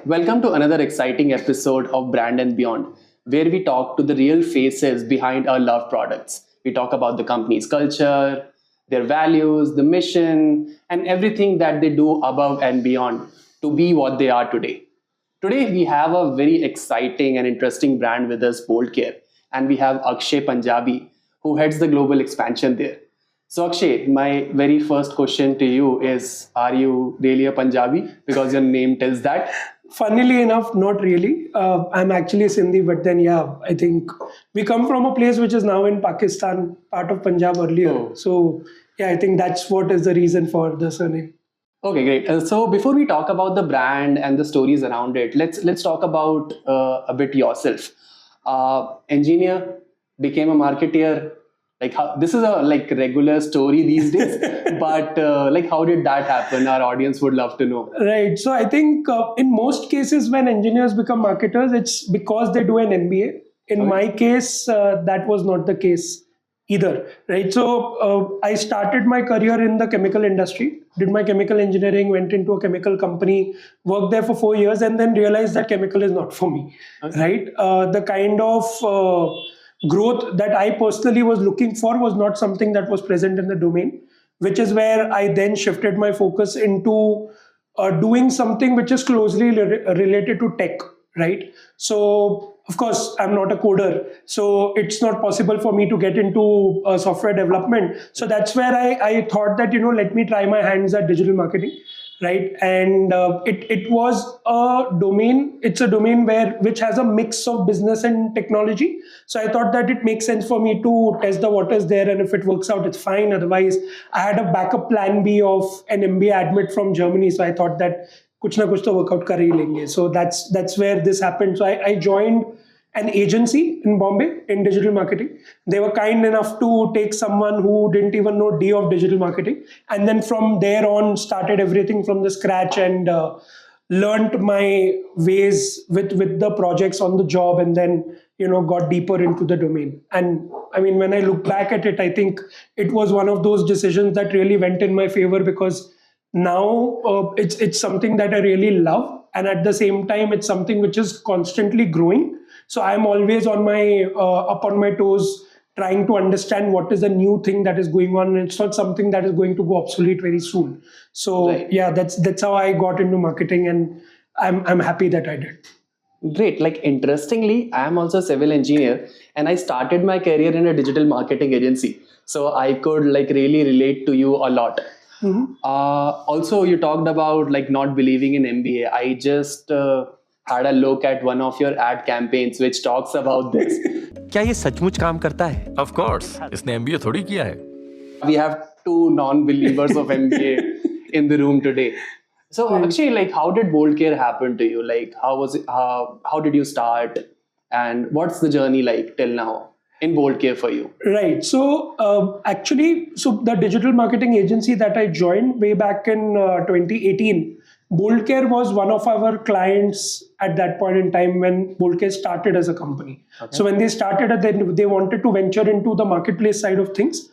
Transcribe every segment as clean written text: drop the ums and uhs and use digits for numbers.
welcome to another exciting episode of Brand and Beyond, where we talk to the real faces behind our loved products. We talk about the company's culture, their values, the mission, and everything that they do above and beyond to be what they are today. Today, we have a very exciting and interesting brand with us, Bold Care, and we have Akshay Punjabi, who heads the global expansion there. So Akshay, my very first question to you is, are you really a Punjabi? Because your name tells that. Funnily enough, not really. I'm actually Sindhi, but then I think we come from a place which is now in Pakistan, part of Punjab earlier. Oh. So I think that's what is the reason for the surname. Okay, great. So before we talk about the brand and the stories around it, let's talk about a bit yourself. Engineer, became a marketeer. Like this is a regular story these days, but how did that happen? Our audience would love to know. Right. So I think in most cases when engineers become marketers, it's because they do an MBA. In my case, that was not the case either. Right. So I started my career in the chemical industry, did my chemical engineering, went into a chemical company, worked there for 4 years, and then realized that chemical is not for me. Okay. Right. The kind of growth that I personally was looking for was not something that was present in the domain, which is where I then shifted my focus into doing something which is closely related to tech, right? So, of course, I'm not a coder, so it's not possible for me to get into software development. So that's where I thought that, let me try my hands at digital marketing. Right. And it was a domain. It's a domain which has a mix of business and technology. So I thought that it makes sense for me to test the waters there. And if it works out, it's fine. Otherwise, I had a backup plan B of an MBA admit from Germany. So I thought that kuch na kuch to work out kar hi lenge. So that's where this happened. So I joined an agency in Bombay in digital marketing. They were kind enough to take someone who didn't even know D of digital marketing. And then from there on, started everything from the scratch and learned my ways with the projects on the job, and then, got deeper into the domain. And I mean, when I look back at it, I think it was one of those decisions that really went in my favor, because now it's something that I really love. And at the same time, it's something which is constantly growing. So I'm always on my up on my toes, trying to understand what is the new thing that is going on. And it's not something that is going to go obsolete very soon. So right. That's how I got into marketing, and I'm happy that I did. Great. Interestingly, I'm also a civil engineer, and I started my career in a digital marketing agency. So I could really relate to you a lot. Mm-hmm. Also, you talked about not believing in MBA. I just had a look at one of your ad campaigns which talks about this. क्या ये सचमुच काम करता है? Of course, इसने MBA थोड़ी किया है. We have two non-believers of MBA in the room today. So Akshay, how did Bold Care happen to you? How was it? How did you start? And what's the journey like till now in Bold Care for you? Right. So actually, the digital marketing agency that I joined way back in 2018, Bold Care was one of our clients at that point in time when Bold Care started as a company. Okay. So when they started, they wanted to venture into the marketplace side of things.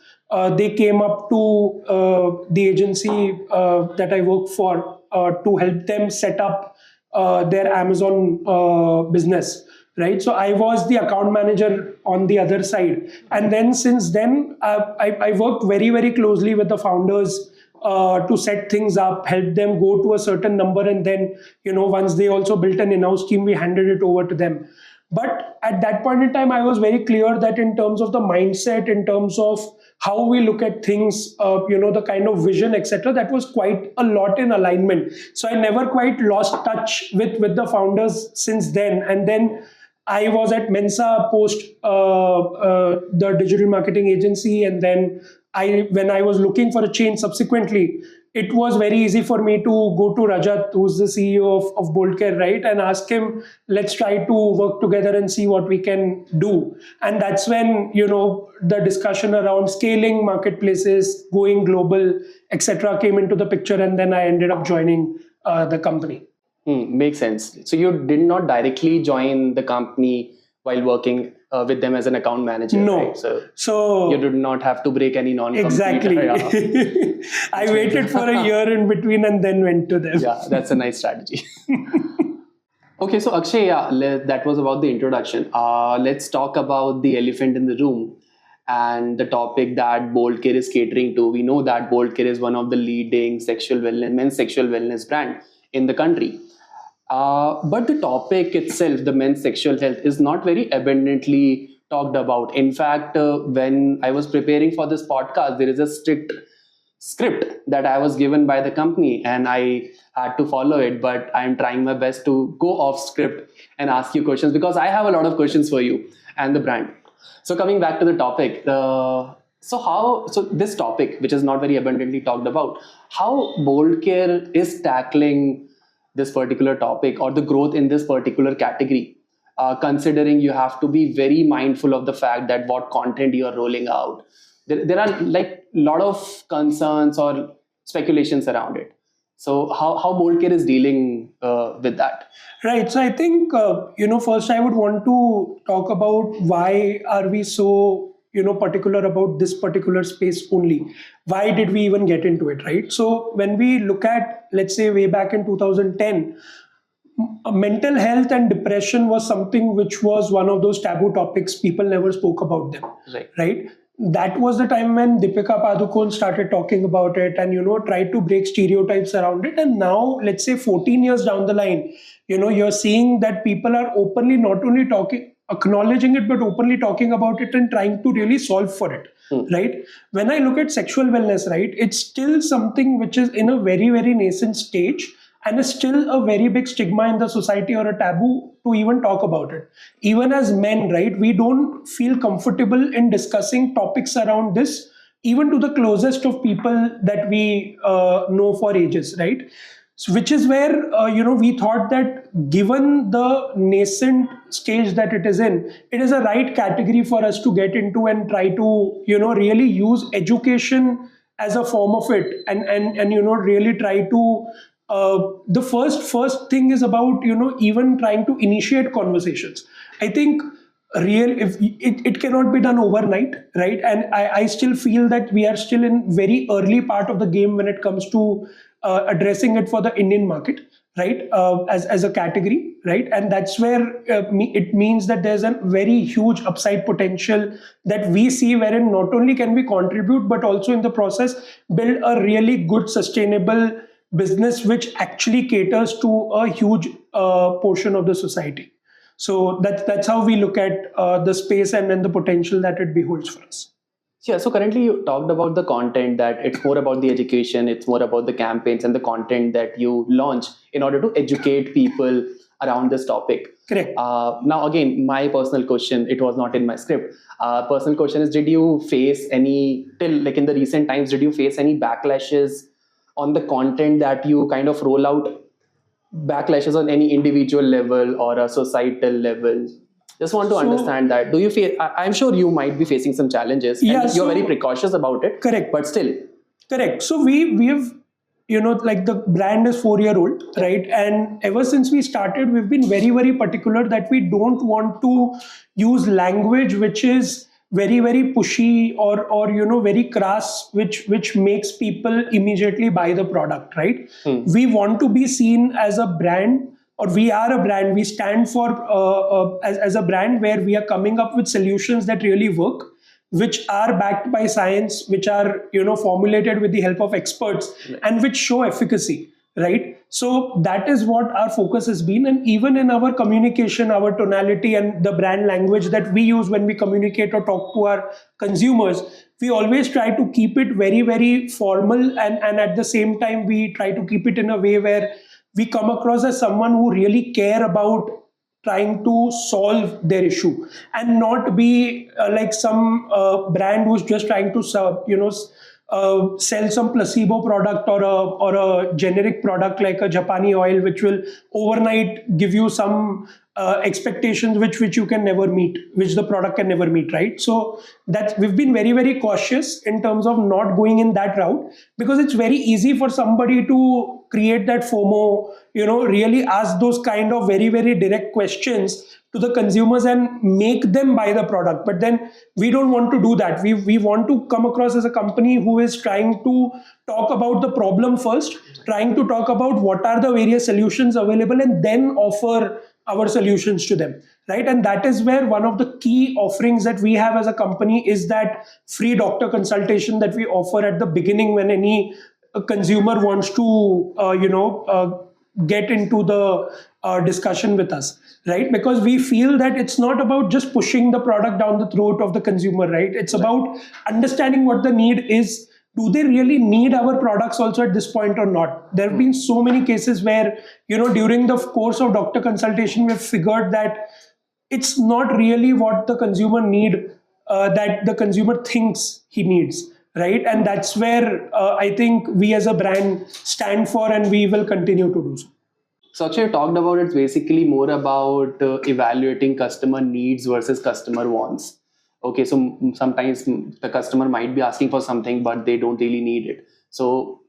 They came up to the agency that I work for to help them set up their Amazon business. Right. So I was the account manager on the other side. And then since then, I worked very, very closely with the founders to set things up, help them go to a certain number. And then, once they also built an in-house team, we handed it over to them. But at that point in time, I was very clear that in terms of the mindset, in terms of how we look at things, the kind of vision, etc., that was quite a lot in alignment. So I never quite lost touch with the founders since then. And then I was at Mensa post the digital marketing agency, and then when I was looking for a change subsequently, it was very easy for me to go to Rajat, who's the CEO of Bold Care, right, and ask him, let's try to work together and see what we can do. And that's when, the discussion around scaling marketplaces, going global, etc., came into the picture, and then I ended up joining the company. Makes sense. So you did not directly join the company while working with them as an account manager. No. Right? So you did not have to break any non-compete. Exactly. I waited for a year in between and then went to them. Yeah, that's a nice strategy. Okay, so Akshay, yeah, that was about the introduction. Let's talk about the elephant in the room and the topic that Bold Care is catering to. We know that Bold Care is one of the leading sexual wellness, men's sexual wellness brand in the country. But the topic itself, the men's sexual health, is not very abundantly talked about. In fact, when I was preparing for this podcast, there is a strict script that I was given by the company and I had to follow it. But I'm trying my best to go off script and ask you questions because I have a lot of questions for you and the brand. So coming back to the topic, so this topic, which is not very abundantly talked about, how Bold Care is tackling this particular topic or the growth in this particular category, considering you have to be very mindful of the fact that what content you are rolling out. There are like a lot of concerns or speculations around it. So how Bold Care is dealing with that? Right. So I think, first I would want to talk about why are we so, particular about this particular space only? Why did we even get into it, right? So when we look at, let's say, way back in 2010, mental health and depression was something which was one of those taboo topics. People never spoke about them, right? That was the time when Deepika Padukone started talking about it and, tried to break stereotypes around it. And now, let's say 14 years down the line, you're seeing that people are openly not only acknowledging it, but openly talking about it and trying to really solve for it, right? When I look at sexual wellness, right, it's still something which is in a very, very nascent stage and is still a very big stigma in the society or a taboo to even talk about it. Even as men, right, we don't feel comfortable in discussing topics around this, even to the closest of people that we know for ages, right? So, which is where, we thought that given the nascent stage that it is in, it is a right category for us to get into and try to, really use education as a form of it and really try to the first thing is about even trying to initiate conversations. I think if it cannot be done overnight, right? And I still feel that we are still in very early part of the game when it comes to addressing it for the Indian market, right? As a category, right? And that's where it means that there's a very huge upside potential that we see, wherein not only can we contribute, but also in the process build a really good sustainable business which actually caters to a huge portion of the society. So that's how we look at the space and then the potential that it beholds for us. Yeah, so currently you talked about the content, that it's more about the education, it's more about the campaigns and the content that you launch in order to educate people around this topic. Correct. Now, again, my personal question, it was not in my script. Personal question is, did you face any, like in the recent times, did you face any backlashes on the content that you kind of roll out, backlashes on any individual level or a societal level? Just want to understand that. Do you feel, I'm sure you might be facing some challenges and you're very precautious about it. Correct. But still. Correct. So we have, like the brand is 4-year-old, right? And ever since we started, we've been very, very particular that we don't want to use language which is very, very pushy or very crass, which makes people immediately buy the product, right? We want to be seen as a brand, or we are a brand. We stand for as a brand where we are coming up with solutions that really work, which are backed by science, which are formulated with the help of experts, and which show efficacy, right? So that is what our focus has been. And even in our communication, our tonality and the brand language that we use when we communicate or talk to our consumers, we always try to keep it very, very formal. And at the same time, we try to keep it in a way where we come across as someone who really care about trying to solve their issue and not be like some brand who's just trying to sell some placebo product or a generic product like a Japani oil, which will overnight give you some expectations which you can never meet, which the product can never meet, right? So that we've been very, very cautious in terms of not going in that route, because it's very easy for somebody to create that FOMO, really ask those kind of very, very direct questions to the consumers and make them buy the product. But then we don't want to do that. We want to come across as a company who is trying to talk about the problem first, trying to talk about what are the various solutions available, and then offer our solutions to them, right? And that is where one of the key offerings that we have as a company is that free doctor consultation that we offer at the beginning when any consumer wants to get into the discussion with us, right? Because we feel that it's not about just pushing the product down the throat of the consumer, right? It's about understanding what the need is. Do they really need our products also at this point or not? There have been so many cases where, during the course of doctor consultation, we've figured that it's not really what the consumer need, that the consumer thinks he needs, right? And that's where I think we as a brand stand for, and we will continue to do so. So Akshay, you talked about it's basically more about evaluating customer needs versus customer wants. Okay, so sometimes the customer might be asking for something, but they don't really need it. So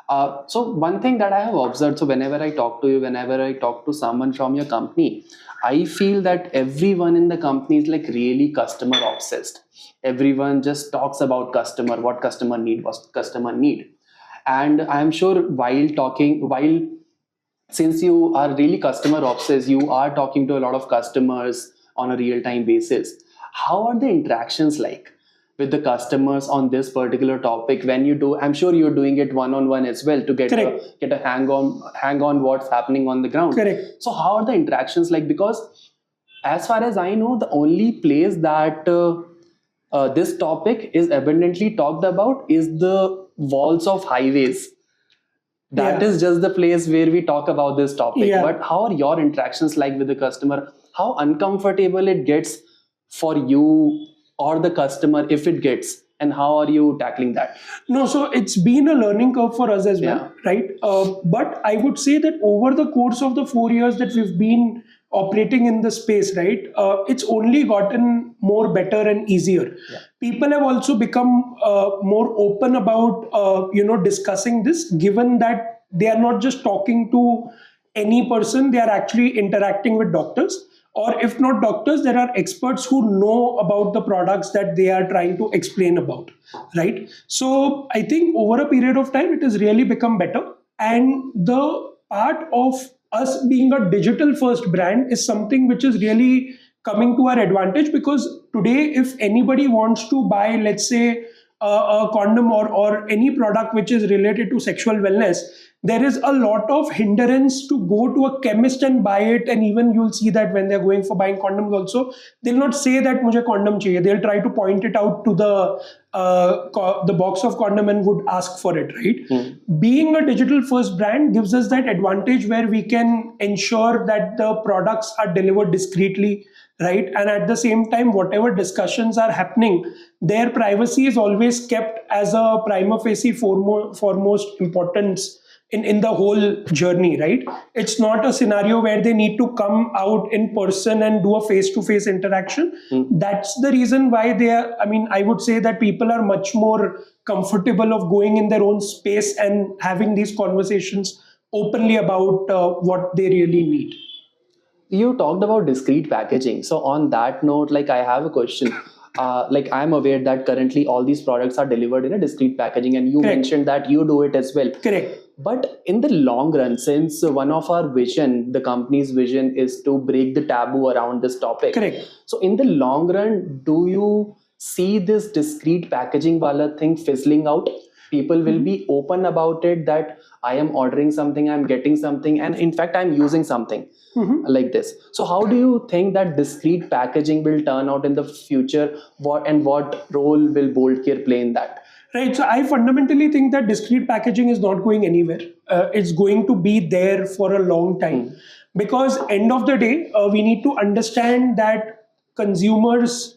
one thing that I have observed, so whenever I talk to you, whenever I talk to someone from your company, I feel that everyone in the company is like really customer obsessed. Everyone just talks about customer, what customer need, what customer need. And I'm sure since you are really customer obsessed, you are talking to a lot of customers on a real-time basis. How are the interactions like with the customers on this particular topic when you do? I'm sure you're doing it one-on-one as well to get a hang on what's happening on the ground. Correct. So how are the interactions like? Because as far as I know, the only place that this topic is abundantly talked about is the walls of highways. That is just the place where we talk about this topic. Yeah. But how are your interactions like with the customer? How uncomfortable it gets for you or the customer if it gets, and how are you tackling that? No, so it's been a learning curve for us as well, right? But I would say that over the course of the 4 years that we've been operating in the space, right, it's only gotten more better and easier. People have also become more open about discussing this, given that they are not just talking to any person, they are actually interacting with doctors. Or if not doctors, there are experts who know about the products that they are trying to explain about, right? So I think over a period of time, it has really become better. And the part of us being a digital first brand is something which is really coming to our advantage, because today, if anybody wants to buy, let's say, a condom or any product which is related to sexual wellness, there is a lot of hindrance to go to a chemist and buy it. And even you'll see that when they're going for buying condoms also, they'll not say that mujhe condom chahiye. They'll try to point it out to the box of condom and would ask for it, right? Being a digital first brand gives us that advantage where we can ensure that the products are delivered discreetly, right? And at the same time, whatever discussions are happening, their privacy is always kept as a prima facie foremost importance in the whole journey, right? It's not a scenario where they need to come out in person and do a face-to-face interaction. That's the reason why I would say that people are much more comfortable of going in their own space and having these conversations openly about what they really need. You talked about discrete packaging. So on that note, like I have a question. I'm aware that currently all these products are delivered in a discrete packaging, and you mentioned that you do it as well. Correct. But in the long run, since one of our vision, the company's vision is to break the taboo around this topic. Correct. So in the long run, do you see this discrete packaging wala thing fizzling out? People will be open about it, that I am ordering something, I'm getting something, and in fact, I'm using something like this. So how do you think that discrete packaging will turn out in the future? What role will Bold Care play in that? Right. So I fundamentally think that discrete packaging is not going anywhere. It's going to be there for a long time, because end of the day, we need to understand that consumers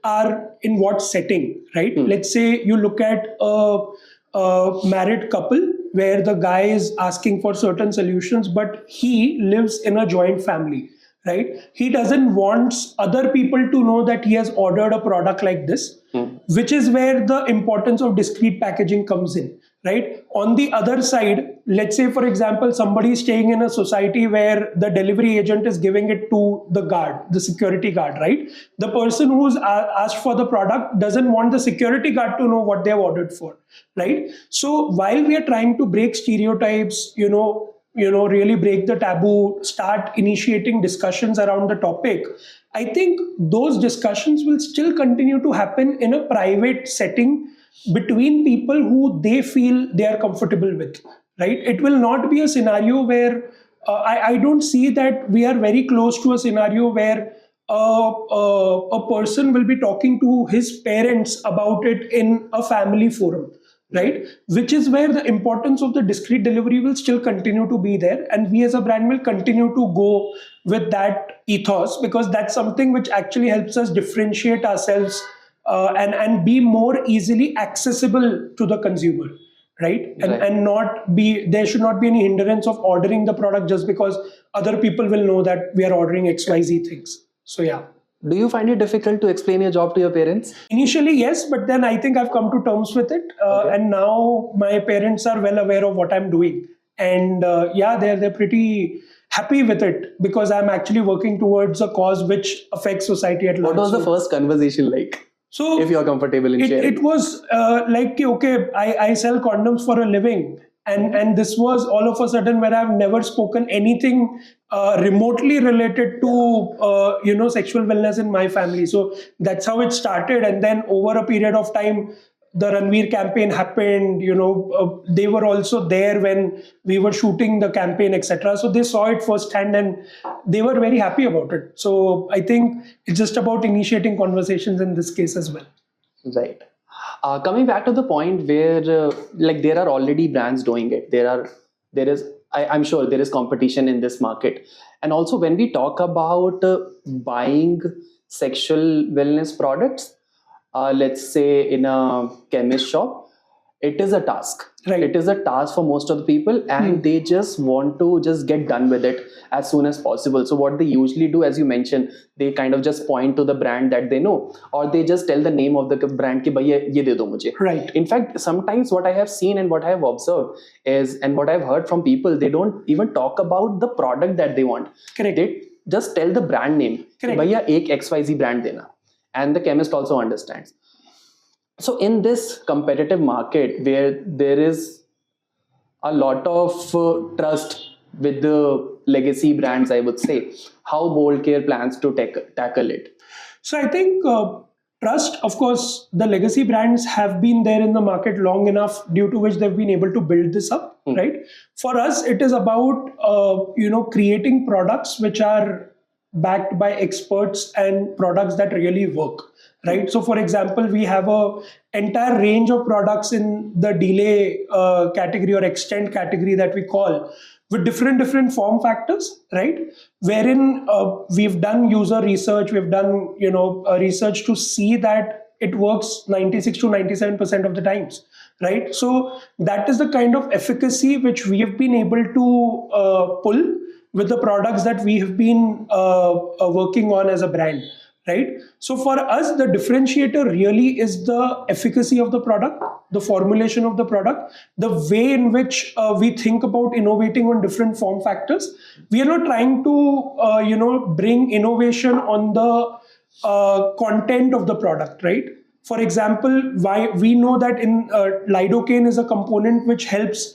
are in what setting, right? Let's say you look at a married couple where the guy is asking for certain solutions, but he lives in a joint family, right? He doesn't want other people to know that he has ordered a product like this, which is where the importance of discrete packaging comes in, right? On the other side, let's say, for example, somebody is staying in a society where the delivery agent is giving it to the guard, the security guard, right? The person who's asked for the product doesn't want the security guard to know what they've ordered for, right? So while we are trying to break stereotypes, really break the taboo, start initiating discussions around the topic, I think those discussions will still continue to happen in a private setting between people who they feel they are comfortable with, right? It will not be a scenario where I don't see that we are very close to a scenario where a person will be talking to his parents about it in a family forum, right? Which is where the importance of the discrete delivery will still continue to be there. And we as a brand will continue to go with that ethos, because that's something which actually helps us differentiate ourselves and be more easily accessible to the consumer. Right? And not be, there should not be any hindrance of ordering the product just because other people will know that we are ordering XYZ things. So yeah. Do you find it difficult to explain your job to your parents? Initially, yes, but then I think I've come to terms with it. And now my parents are well aware of what I'm doing. And yeah, they're pretty happy with it, because I'm actually working towards a cause which affects society at large. What was the first conversation like? So if you're comfortable in sharing. It was like, okay, I sell condoms for a living. And this was all of a sudden where I've never spoken anything remotely related to sexual wellness in my family. So that's how it started. And then over a period of time, the Ranveer campaign happened. They were also there when we were shooting the campaign, etc. So they saw it firsthand and they were very happy about it. So I think it's just about initiating conversations in this case as well. Right. Coming back to the point where like there are already brands doing it. I'm sure there is competition in this market. And also when we talk about buying sexual wellness products, let's say in a chemist shop, it is a task. Right. It is a task for most of the people, and they just want to just get done with it as soon as possible. So what they usually do, as you mentioned, they kind of just point to the brand that they know, or they just tell the name of the brand ki bhaiya ye de do mujhe. Right. In fact, sometimes what I have seen and what I have observed is, and what I've heard from people, they don't even talk about the product that they want. Correct. They just tell the brand name. Correct. Bhaiya ek XYZ brand dena. And the chemist also understands. So in this competitive market where there is a lot of trust with the legacy brands, I would say, how Bold Care plans to tackle it? So I think trust, of course, the legacy brands have been there in the market long enough, due to which they've been able to build this up, right? For us, it is about, creating products which are backed by experts and products that really work, right? So for example, we have a entire range of products in the delay category or extend category that we call, with different form factors, right? Wherein we've done user research, we've done research to see that it works 96 to 97% of the times, right? So that is the kind of efficacy which we have been able to pull with the products that we have been working on as a brand, right? So for us, the differentiator really is the efficacy of the product, the formulation of the product, the way in which we think about innovating on different form factors. We are not trying to, bring innovation on the content of the product, right? For example, why we know that in lidocaine is a component which helps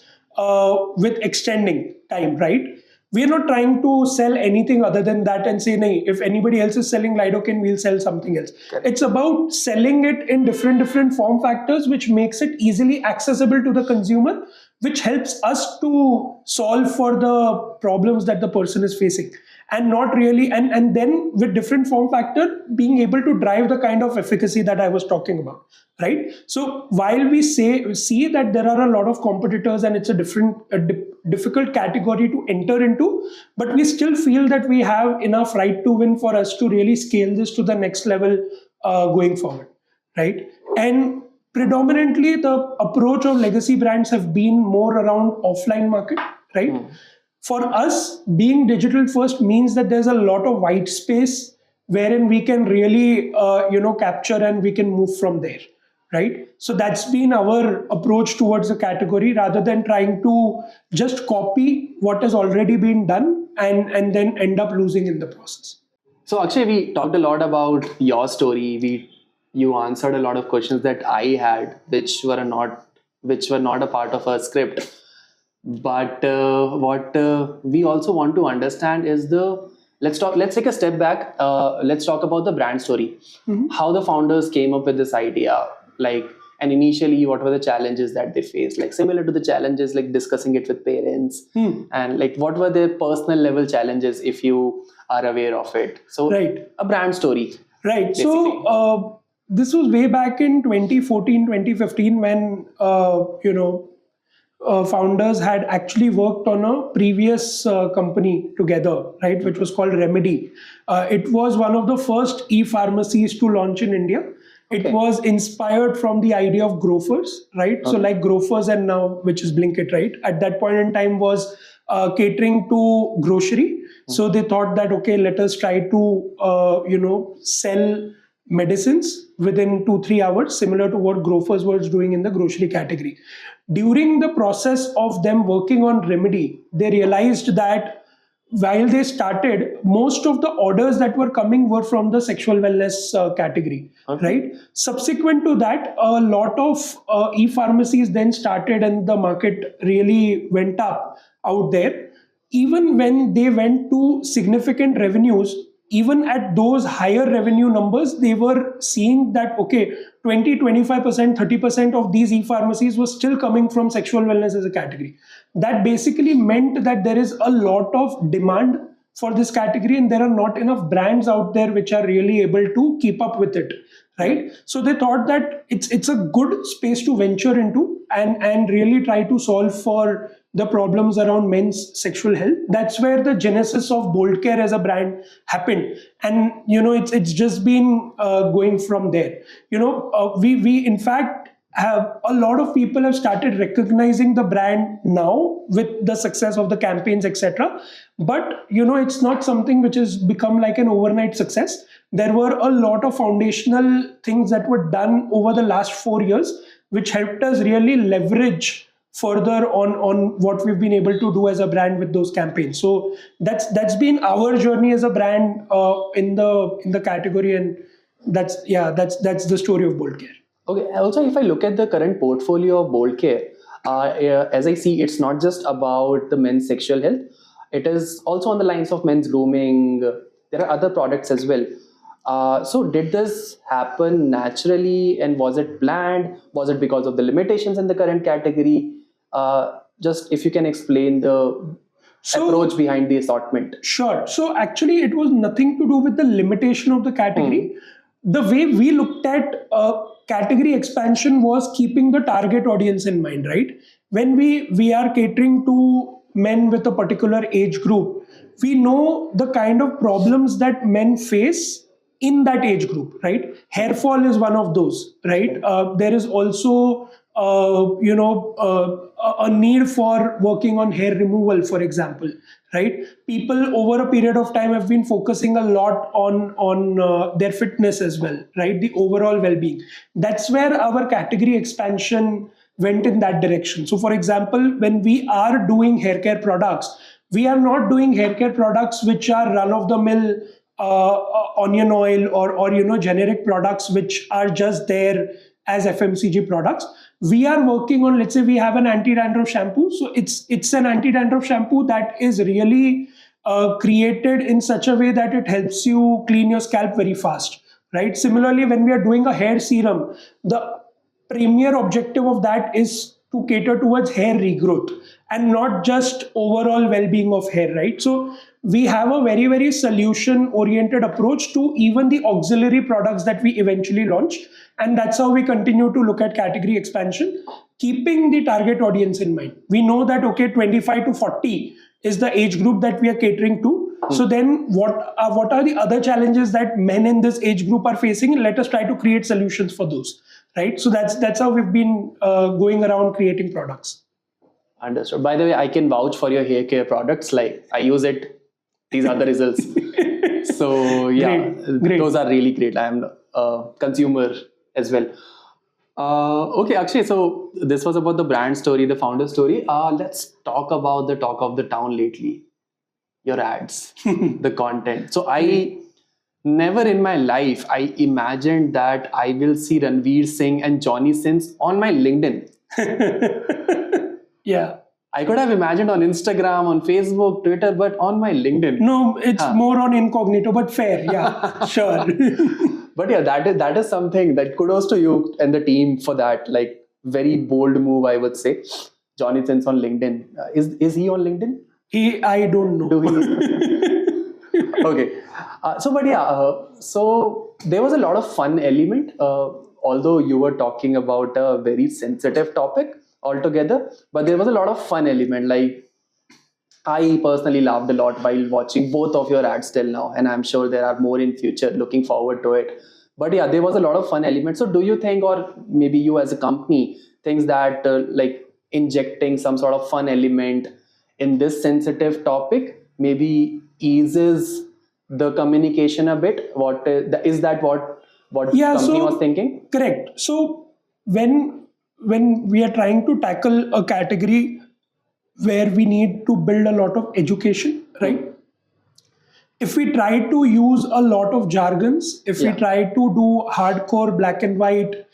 with extending time, right? We are not trying to sell anything other than that and say, "Nahi, if anybody else is selling lidocaine, we'll sell something else." Correct. It's about selling it in different form factors, which makes it easily accessible to the consumer, which helps us to solve for the problems that the person is facing. And not really, and then with different form factor, being able to drive the kind of efficacy that I was talking about, right? So while we see that there are a lot of competitors and it's a difficult category to enter into, but we still feel that we have enough right to win for us to really scale this to the next level going forward, right? And predominantly the approach of legacy brands have been more around offline market, right? For us, being digital first means that there's a lot of white space wherein we can really, capture and we can move from there, right? So that's been our approach towards the category, rather than trying to just copy what has already been done and then end up losing in the process. So Akshay, we talked a lot about your story. You answered a lot of questions that I had, which were not a part of our script. But what we also want to understand is let's take a step back. Let's talk about the brand story. How the founders came up with this idea, like, and initially what were the challenges that they faced, like similar to the challenges like discussing it with parents, and like what were their personal level challenges if you are aware of it. So Right. a brand story. Right. Basically. So this was way back in 2014, 2015 when, founders had actually worked on a previous company together, right, which was called Remedy. It was one of the first e-pharmacies to launch in India. It Okay. was inspired from the idea of grofers, right? So like grofers and now, which is Blinkit, right? At that point in time was catering to grocery. So they thought that, okay, let us try to, sell medicines within 2-3 hours, similar to what grofers was doing in the grocery category. During the process of them working on Remedy, they realized that while they started, most of the orders that were coming were from the sexual wellness category, right? Subsequent to that, a lot of e-pharmacies then started and the market really went up out there. Even when they went to significant revenues, even at those higher revenue numbers, they were seeing that, okay, 20, 25%, 30% of these e-pharmacies was still coming from sexual wellness as a category. That basically meant that there is a lot of demand for this category and there are not enough brands out there which are really able to keep up with it, right? So they thought that it's a good space to venture into and really try to solve for the problems around men's sexual health. That's where the genesis of Bold Care as a brand happened, and it's just been going from there. We in fact have a lot of people have started recognizing the brand now with the success of the campaigns, etc. But it's not something which has become like an overnight success. There were a lot of foundational things that were done over the last 4 years, which helped us really leverage further on what we've been able to do as a brand with those campaigns. So that's been our journey as a brand in the category, and that's the story of Bold Care. Okay. Also, if I look at the current portfolio of Bold Care, as I see, it's not just about the men's sexual health. It is also on the lines of men's grooming. There are other products as well. So did this happen naturally, and was it planned? Was it because of the limitations in the current category? Just if you can explain the approach behind the assortment. Sure. So actually, it was nothing to do with the limitation of the category. The way we looked at category expansion was keeping the target audience in mind, right? When we are catering to men with a particular age group, we know the kind of problems that men face in that age group, right? Hair fall is one of those, right? There is also a need for working on hair removal, for example, right? People over a period of time have been focusing a lot on their fitness as well, right? The overall well-being. That's where our category expansion went in that direction. So, for example, when we are doing hair care products, we are not doing hair care products which are run-of-the-mill onion oil or generic products which are just there as FMCG products. We are working on, let's say we have an anti-dandruff shampoo. So it's an anti-dandruff shampoo that is really created in such a way that it helps you clean your scalp very fast, right? Similarly, when we are doing a hair serum, the premier objective of that is to cater towards hair regrowth and not just overall well-being of hair, right? So we have a very, very solution-oriented approach to even the auxiliary products that we eventually launch. And that's how we continue to look at category expansion, keeping the target audience in mind. We know that, okay, 25 to 40 is the age group that we are catering to. So then what are the other challenges that men in this age group are facing? And let us try to create solutions for those, right? So that's how we've been going around creating products. Understood. By the way, I can vouch for your hair care products. Like I use it. These are the results. So yeah, Great. Those are really great. I am a consumer as well. Okay, Akshay. So this was about the brand story, the founder story. Let's talk about the talk of the town lately. Your ads, the content. So I never in my life I imagined that I will see Ranveer Singh and Johnny Sins on my LinkedIn. Yeah. I could have imagined on Instagram, on Facebook, Twitter, but on my LinkedIn. No, it's more on incognito, but fair. Yeah, sure. But yeah, that is something that kudos to you and the team for that. Like very bold move, I would say. Johnny Sins on LinkedIn. Is he on LinkedIn? I don't know. Do we? Okay. So there was a lot of fun element. Although you were talking about a very sensitive topic altogether, but there was a lot of fun element. Like I personally laughed a lot while watching both of your ads till now, and I'm sure there are more in future. Looking forward to it. But yeah, there was a lot of fun elements. So do you think, or maybe you as a company thinks that like injecting some sort of fun element in this sensitive topic maybe eases the communication a bit? Is that what company was thinking? Correct. So when we are trying to tackle a category where we need to build a lot of education, right? If we try to use a lot of jargons, if we try to do hardcore black and white,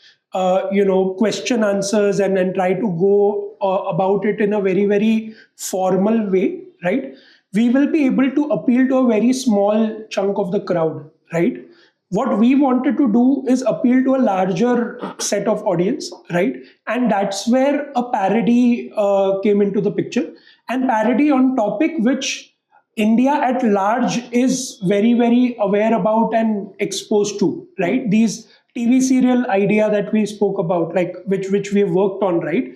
question answers and try to go about it in a very, very formal way, right? We will be able to appeal to a very small chunk of the crowd, right? What we wanted to do is appeal to a larger set of audience, right? And that's where a parody came into the picture. And parody on topic which India at large is very, very aware about and exposed to, right? These TV serial idea that we spoke about, like which we worked on, right,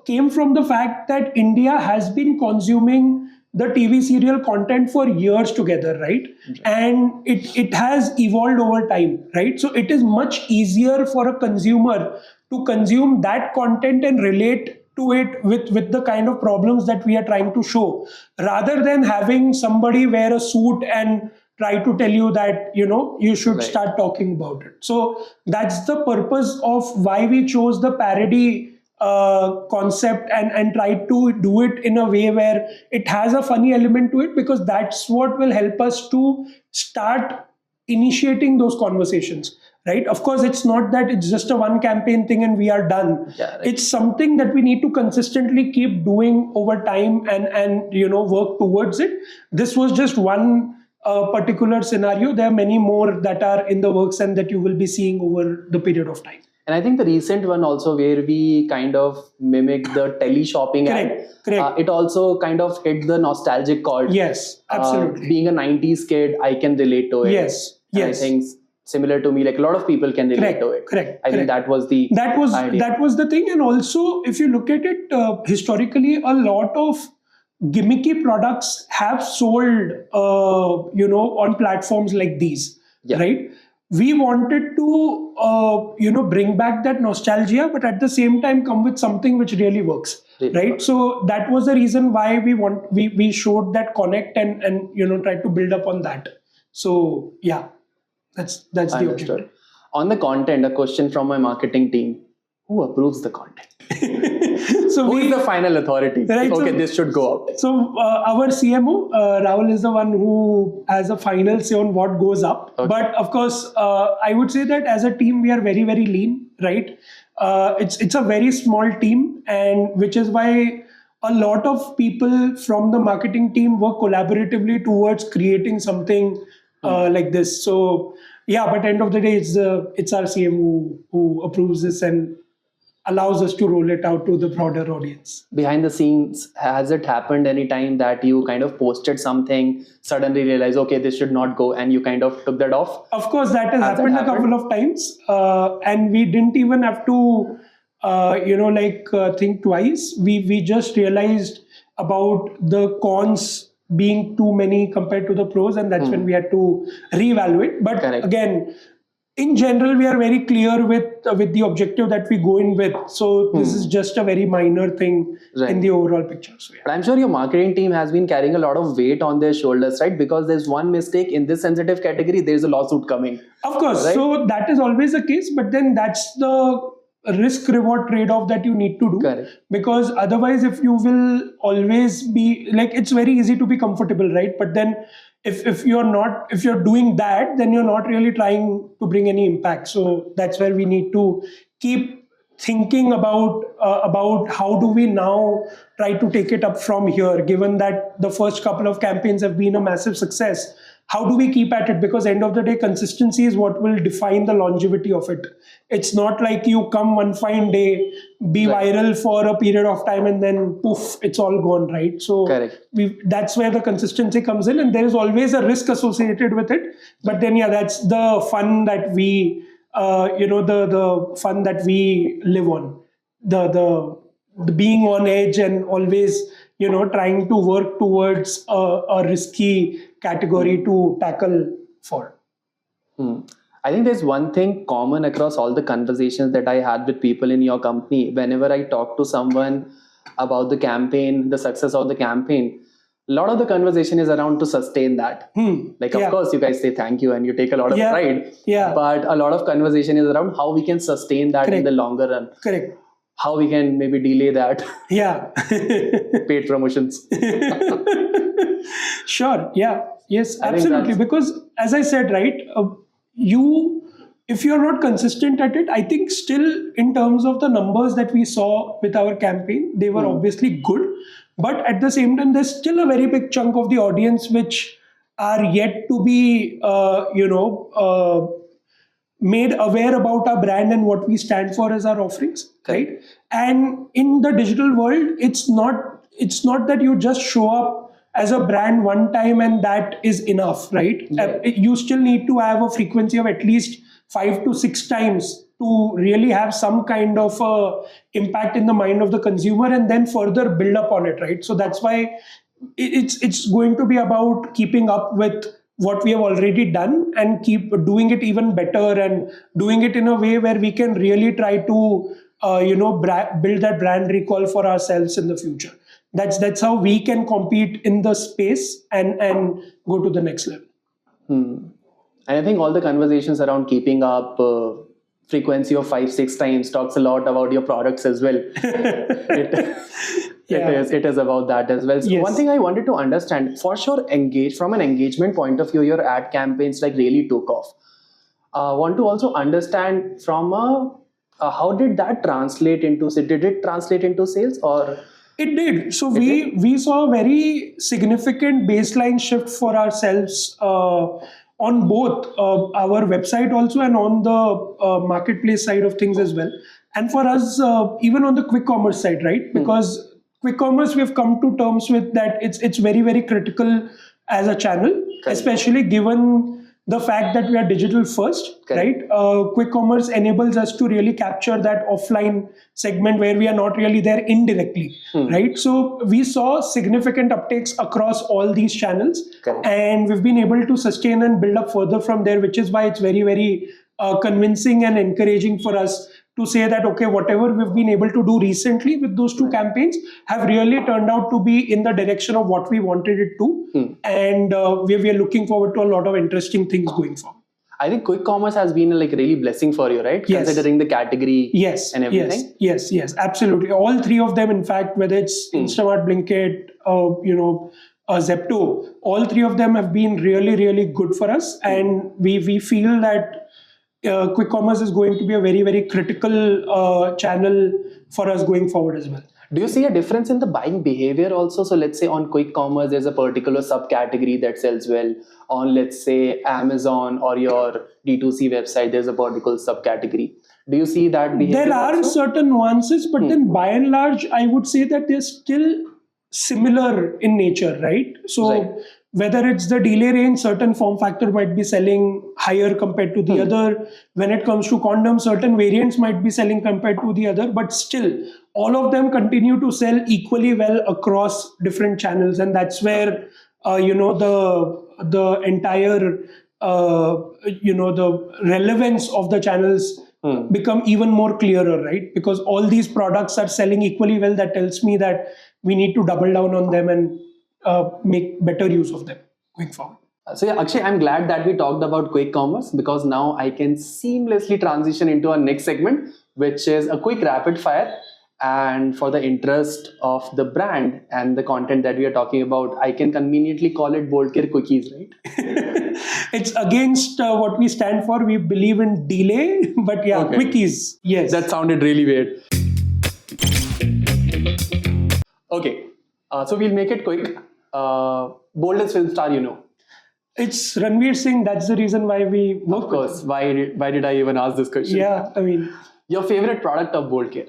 came from the fact that India has been consuming the TV serial content for years together, right? And it has evolved over time, right? So it is much easier for a consumer to consume that content and relate to it with the kind of problems that we are trying to show, rather than having somebody wear a suit and try to tell you that you should start talking about it. So that's the purpose of why we chose the parody concept and try to do it in a way where it has a funny element to it, because that's what will help us to start initiating those conversations, right? Of course, it's not that it's just a one campaign thing and we are done. It's something that we need to consistently keep doing over time and work towards it. This was just one particular scenario. There are many more that are in the works and that you will be seeing over the period of time. And I think the recent one also, where we kind of mimic the tele-shopping ad, it also kind of hit the nostalgic chord. Yes, absolutely. Being a 90s kid, I can relate to it. Yes. I think similar to me, like a lot of people can relate to it. I think that was the idea. That was the thing. And also, if you look at it historically, a lot of gimmicky products have sold, on platforms like these, right? We wanted to, bring back that nostalgia, but at the same time come with something which really works, right? So that was the reason why we showed that connect and tried to build up on that. So yeah, that's the objective. On the content, a question from my marketing team: who approves the content? So who is the final authority? Right, okay, this should go out. So our CMO, Rahul, is the one who has a final say on what goes up. Okay. But of course, I would say that as a team, we are very, very lean, right? It's a very small team, and which is why a lot of people from the marketing team work collaboratively towards creating something like this. So yeah, but at the end of the day, it's our CMO who approves this and allows us to roll it out to the broader audience. Behind the scenes, has it happened any time that you kind of posted something, suddenly realized, okay, this should not go, and you kind of took that off? Of course, that has happened a couple of times. And we didn't even have to, think twice. We just realized about the cons being too many compared to the pros, and that's when we had to reevaluate. But again, in general, we are very clear with the objective that we go in with. So this is just a very minor thing in the overall picture. So, But I'm sure your marketing team has been carrying a lot of weight on their shoulders, right? Because there's one mistake in this sensitive category, there's a lawsuit coming. Of course. Right? So that is always the case. But then that's the risk-reward trade-off that you need to do. Because otherwise, if you will always be like, it's very easy to be comfortable, right? But then if you're doing that, then you're not really trying to bring any impact. So that's where we need to keep thinking about how do we now try to take it up from here, given that the first couple of campaigns have been a massive success. How do we keep at it? Because end of the day, consistency is what will define the longevity of it. It's not like you come one fine day, be viral for a period of time, and then poof, it's all gone, right? So that's where the consistency comes in, and there is always a risk associated with it. But then, yeah, that's the fun that we, the fun that we live on, the being on edge and always, trying to work towards a risky category to tackle for. I think there's one thing common across all the conversations that I had with people in your company. Whenever I talk to someone about the campaign, the success of the campaign, a lot of the conversation is around to sustain that. Of course, you guys say thank you and you take a lot of pride. But a lot of conversation is around how we can sustain that in the longer run. Correct. How we can maybe delay that. Paid promotions. Sure. Yeah. Yes, absolutely. Because as I said, right, if you're not consistent at it, I think still in terms of the numbers that we saw with our campaign, they were obviously good. But at the same time, there's still a very big chunk of the audience which are yet to be, made aware about our brand and what we stand for as our offerings, right? And in the digital world, it's not that you just show up as a brand one time and that is enough, right? You still need to have a frequency of at least 5 to 6 times to really have some kind of impact in the mind of the consumer, and then further build up on it, right? So that's why it's going to be about keeping up with what we have already done and keep doing it even better and doing it in a way where we can really try to build that brand recall for ourselves in the future. That's how we can compete in the space and go to the next level. And I think all the conversations around keeping up frequency of 5-6 times talks a lot about your products as well. It is about that as well. So one thing I wanted to understand, for sure, from an engagement point of view, your ad campaigns really took off. Want to also understand from how did that translate into? Did it translate into sales or? It did. So we saw a very significant baseline shift for ourselves on both our website also and on the marketplace side of things as well. And for us, even on the quick commerce side, right? Because quick commerce, we have come to terms with that it's very, very critical as a channel, especially given the fact that we are digital first, right? Quick commerce enables us to really capture that offline segment where we are not really there indirectly, right? So we saw significant uptakes across all these channels, and we've been able to sustain and build up further from there, which is why it's very, very convincing and encouraging for us to say that, okay, whatever we've been able to do recently with those 2 campaigns have really turned out to be in the direction of what we wanted it to. And we are looking forward to a lot of interesting things going forward. I think quick commerce has been really blessing for you, right? Yes. Considering the category and everything. Yes, absolutely. All 3 of them, in fact, whether it's Instamart, Blinkit, Zepto, all 3 of them have been really, really good for us. And we feel that quick commerce is going to be a very, very critical channel for us going forward as well. Do you see a difference in the buying behavior also? So let's say on quick commerce, there's a particular subcategory that sells well. On, let's say, Amazon or your D2C website, there's a particular subcategory. Do you see that behavior? There are certain nuances, but then by and large, I would say that they're still similar in nature, right? So whether it's the delay range, certain form factor might be selling higher compared to the other. When it comes to condoms, certain variants might be selling compared to the other, but still all of them continue to sell equally well across different channels. And that's where, the entire, the relevance of the channels become even more clearer, right? Because all these products are selling equally well. That tells me that we need to double down on them and make better use of them going forward. So yeah, Akshay, I'm glad that we talked about quick commerce, because now I can seamlessly transition into our next segment, which is a quick rapid fire. And for the interest of the brand and the content that we are talking about, I can conveniently call it Bold Care Quickies, right? It's against what we stand for. We believe in delay, but yeah, Okay. Quickies. Yes. That sounded really weird. Okay, so we'll make it quick. Boldest film star, It's Ranveer Singh. That's the reason why we work. Of course. Why did I even ask this question? Yeah, I mean, Your favorite product of Bold Care?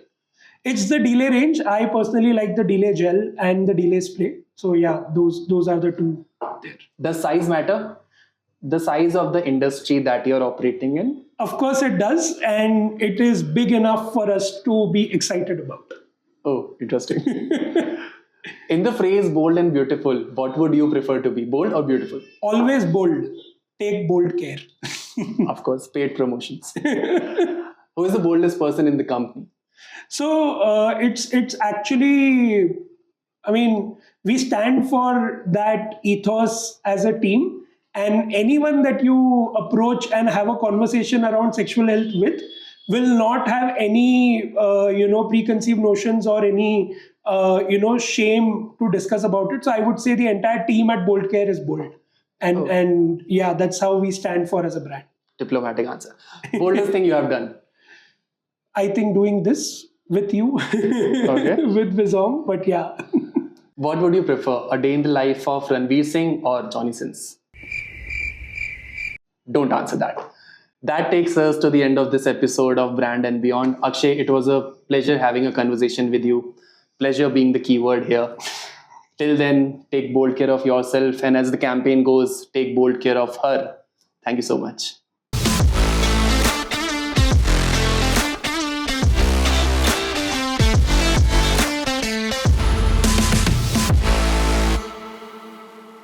it's the delay range. I personally like the delay gel and the delay spray. So yeah, those are the two there. Does size matter? The size of the industry that you're operating in? Of course it does, and it is big enough for us to be excited about. Oh, interesting. In the phrase bold and beautiful, what would you prefer to be, bold or beautiful? Always bold. Take bold care. Of course, paid promotions. Who is the boldest person in the company? So it's actually, I mean, we stand for that ethos as a team, and anyone that you approach and have a conversation around sexual health with will not have any preconceived notions or any shame to discuss about it. So I would say the entire team at Bold Care is bold, and yeah, that's how we stand for as a brand. Diplomatic answer. Boldest thing you have done? I think doing this with you, Okay. with Bizom, but yeah. What would you prefer, a day in the life of Ranveer Singh or Johnny Sins? Don't answer that. That takes us to the end of this episode of Brand and Beyond. Akshay, it was a pleasure having a conversation with you. Pleasure being the keyword here. Till then, take bold care of yourself. And as the campaign goes, take bold care of her. Thank you so much.